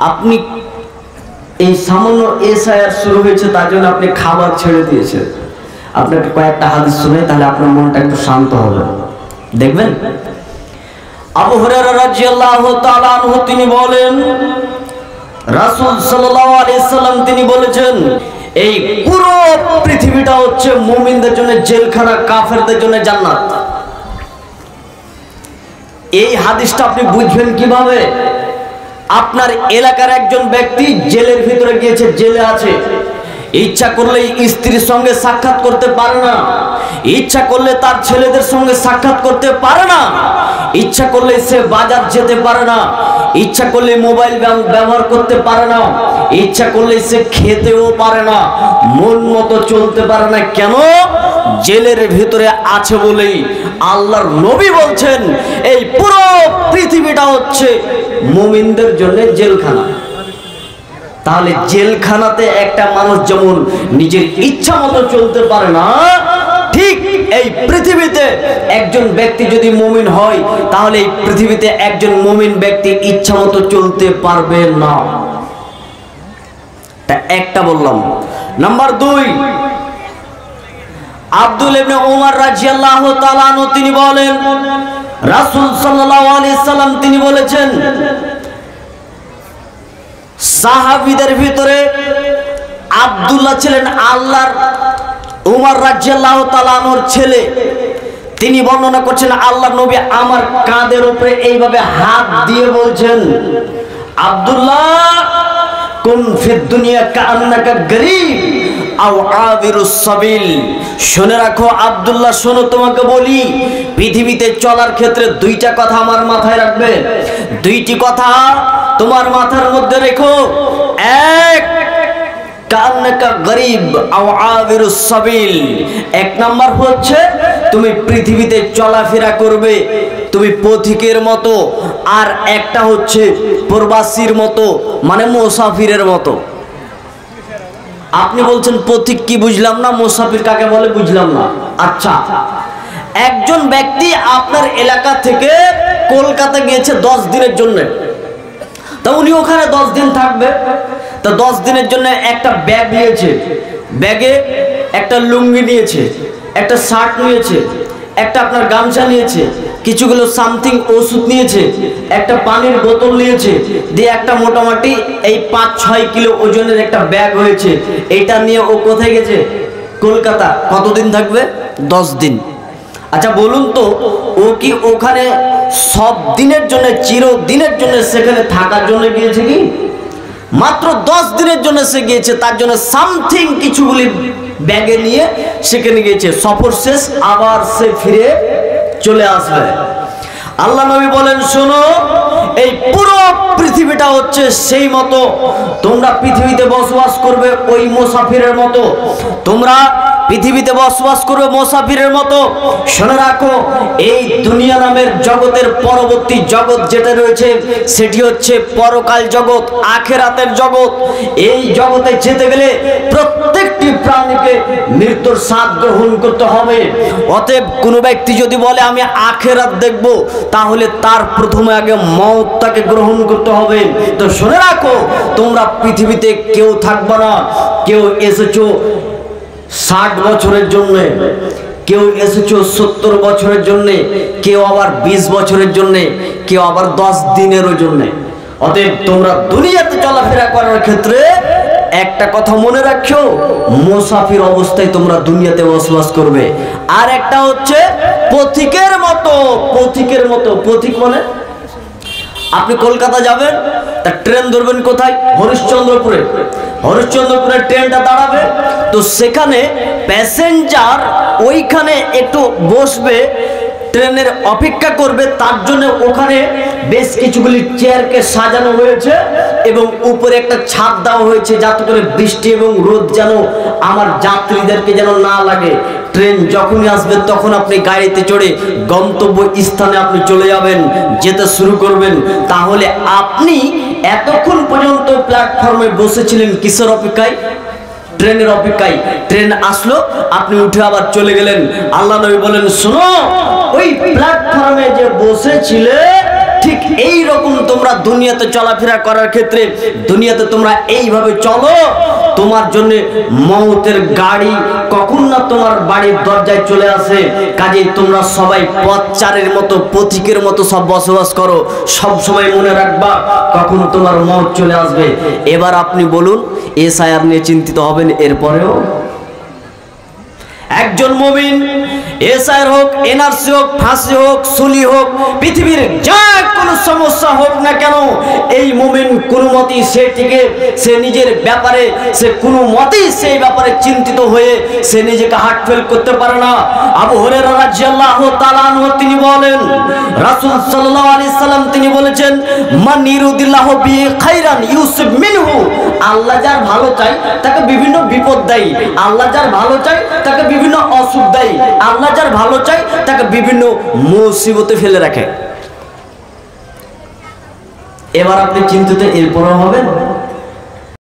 আপনি এই সামান্য এসআইআর শুরু হয়েছে তার জন্য আপনি খাবার ছেড়ে দিয়েছেন। আপনাকে কয়েকটা হাদিস শুনে তাহলে আপনার মনটা একটু শান্ত হবে। দেখবেন আবু হুরায়রা রাদিয়াল্লাহু তাআলা আনহু তিনি বলেন, রাসূল সাল্লাল্লাহু আলাইহি সাল্লাম তিনি বলেছেন, এই পুরো পৃথিবীটা হচ্ছে মুমিনদের জন্য জেলখানা, কাফেরদের জন্য জান্নাত। এই হাদিসটা আপনি বুঝবেন কিভাবে? আপনার এলাকার একজন ব্যক্তি জেলের ভিতরে গিয়েছে, জেলে আছে, ইচ্ছা করলে স্ত্রীর সঙ্গে সাক্ষাৎ করতে পারে না, ইচ্ছা করলে তার ছেলেদের সঙ্গে সাক্ষাৎ করতে পারে না, ইচ্ছা করলে সে বাজার যেতে পারে না, ইচ্ছা করলে মোবাইল ব্যবহার করতে পারে না, ইচ্ছা করলে সে খেতেও পারে না, মন মতো চলতে পারে না। কেন? জেলের ভিতরে আছে বলেই। আল্লাহর নবী বলছেন এই পুরো পৃথিবীটা হচ্ছে মুমিনদের জন্য জেলখানা। তাহলে জেলখানাতে একটা মানুষ যেমন নিজের ইচ্ছা মতো চলতে পারে না, ঠিক এই পৃথিবীতে একজন ব্যক্তি যদি মুমিন হয় তাহলে এই পৃথিবীতে একজন মুমিন ব্যক্তি ইচ্ছা মতো চলতে পারবে না। তা একটা বললাম। নাম্বার 2, আব্দুল ইবনে উমর রাদিয়াল্লাহু তাআলা আনহু তিনি বলেন, রাসূল সাল্লাল্লাহু আলাইহি সাল্লাম তিনি বলেছেন, সাহাবীদের ভিতরে আব্দুল্লাহ ছিলেন আল্লাহর উমর রাদিয়াল্লাহু তাআলা আনহুর ছেলে। তিনি বর্ণনা করছেন আল্লাহর নবী আমার কাঁধের উপরে এইভাবে হাত দিয়ে বলছেন, আব্দুল্লাহ কুন ফিদ দুনিয়া কাআন্নাকা গরীব আও আবিরুস সাবিল। শুনে রাখো আব্দুল্লাহ, শোনো তোমাকে বলি, পৃথিবীতে চলার ক্ষেত্রে 2টা কথা আমার মাথায় রাখবে, 2টি কথা তোমার মাথার মধ্যে রেখো। এক, কান্নাকা গরীব আও আবিরুস সাবিল। 1 নাম্বার হচ্ছে তুমি পৃথিবীতে চলাফেরা করবে তুমি পথিকের মতো, আর একটা হচ্ছে প্রবাসীর মতো, মানে মুসাফিরের মতো। আপনি বলছেন পথিক কি বুঝলাম না, মুসাফির কাকে বলে বুঝলাম না। আচ্ছা, একজন ব্যক্তি আপনার এলাকা থেকে কলকাতা গিয়েছে 10 দিনের জন্য, তা উনি ওখানে 10 দিন থাকবে। তা 10 দিনের জন্য একটা ব্যাগ নিয়েছে, ব্যাগে একটা লুঙ্গি নিয়েছে, একটা শার্ট নিয়েছে, একটা আপনার গামছা নিয়েছে, কিছুগুলো সামথিং ওষুধ নিয়েছে, একটা পানির বোতল নিয়েছে, দিয়ে একটা মোটামুটি এই 5-6 কিলো ওজনের একটা ব্যাগ হয়েছে। এইটা নিয়ে ও কোথায় গেছে? কলকাতা। কতদিন থাকবে? 10 দিন। আচ্ছা বলুন তো, ও কি ওখানে সব দিনের জন্য, চিরদিনের জন্য সেখানে থাকার জন্য গিয়েছে কি? মাত্র 10 দিনের জন্য সে গিয়েছে, তার জন্য সামথিং কিছুগুলি ব্যাগে নিয়ে সেখানে গিয়েছে। সফর শেষ, আবার সে ফিরে চলে আসবে। আল্লাহ নবী বলেন, শোনো এই পুরো পৃথিবীটা হচ্ছে সেই মতো, তোমরা পৃথিবীতে বসবাস করবে ওই মুসাফিরের মতো, তোমরা পৃথিবীতে বসবাস করবে মুসাফিরের মতো। শুনে রাখো এই দুনিয়া নামের জগতের পরবর্তী জগৎ যেটা রয়েছে সেটি হচ্ছে পরকাল জগৎ, আখিরাতের জগৎ। এই জগতে যেতে গেলে প্রত্যেকটি প্রাণীকে মৃত্যুর স্বাদ গ্রহণ করতে হবে। অতএব কোনো ব্যক্তি যদি বলে আমি আখিরাত দেখব, তাহলে তার প্রথমে আগে মওতটাকে গ্রহণ করতে হবে। তো শুনে রাখো তোমরা পৃথিবীতে কেউ থাকবে না, কেউ এসেছো 60 বছরের জন্য, কেউ এসেছো 70 বছরের জন্য, কেউ আবার 20 বছরের জন্য, কেউ আবার 10 দিনেরও জন্য। অতএব তোমরা দুনিয়াতে চলাফেরা করার ক্ষেত্রে একটা কথা মনে রাখো, মুসাফির অবস্থায় তোমরা দুনিয়াতে বসবাস করবে। আর একটা হচ্ছে পথিকের মতো। পথিকের মতো, পথিক মানে আপনি কলকাতা যাবেন, তা ট্রেন ধরবেন কোথায়? হরিশ্চন্দ্রপুরে। হরিশ্চন্দ্রপুরে ট্রেনটা দাঁড়াবে, তো সেখানে প্যাসেঞ্জার ওইখানে একটু বসবে, ট্রেনের অপেক্ষা করবে, তার জন্য ওখানে বেশ কিছুগুলি চেয়ারকে সাজানো হয়েছে এবং উপরে একটা ছাদ দেওয়া হয়েছে যাতে করে বৃষ্টি এবং রোদ যেন আমার যাত্রীদেরকে যেন না লাগে। ট্রেন যখনই আসবে তখন আপনি গাড়িতে চড়ে গন্তব্য স্থানে আপনি চলে যাবেন, যেতে শুরু করবেন। তাহলে আপনি এতক্ষণ পর্যন্ত প্ল্যাটফর্মে বসেছিলেন কিসের অপেক্ষায়? ট্রেনের অপেক্ষায়। ট্রেন আসলো, আপনি উঠে আবার চলে গেলেন। আল্লাহ নবী বলেন, শোনো ওই প্ল্যাটফর্মে যে বসেছিলে ঠিক এই রকম তোমরা দুনিয়াতে চলাফেরা করার ক্ষেত্রে দুনিয়াতে তোমরা এইভাবে চলো, তোমার জন্য মওতের গাড়ি কখন না তোমার বাড়ির দরজায় চলে আসে। কাজেই তোমরা সবাই পথচারের মতো, পথিকের মতো সব বসবাস করো, সব সময় মনে রাখবা কখন তোমার মওত চলে আসবে। এবার আপনি বলুন, এসআইআর নিয়ে চিন্তিত হবেন এরপরেও? একজন মুমিন এসআইআর হোক, এনআরসি হোক, ফাঁসি হোক, সুলি হোক, পৃথিবীর যা কোনো সমস্যা হোক না কেন, এই মুমিন কোনো মতেই সেটিকে সে নিজের ব্যাপারে সে কোনো মতেই সেই ব্যাপারে চিন্তিত হয়ে সে নিজেকে হার্ট ফেল করতে পারে না। আবু হুরায়রা রাদিয়াল্লাহু তাআলা আনহু তিনি বলেন, রাসূল সাল্লাল্লাহু আলাইহি সাল্লাম তিনি বলেছেন, মান ইউরিদিল্লাহু বিহি খাইরান ইউসিব মিনহু। আল্লাহ যার ভালো চায় তাকে বিভিন্ন বিপদ দেয়, আল্লাহ যার ভালো চায় তাকে বিভিন্ন অসুখ দেয়, আল্লাহ যার ভালো চায় তাকে বিভিন্ন মুসিবতে ফেলে রাখে। এবার আপনি চিন্তিত এরপরও হবেন?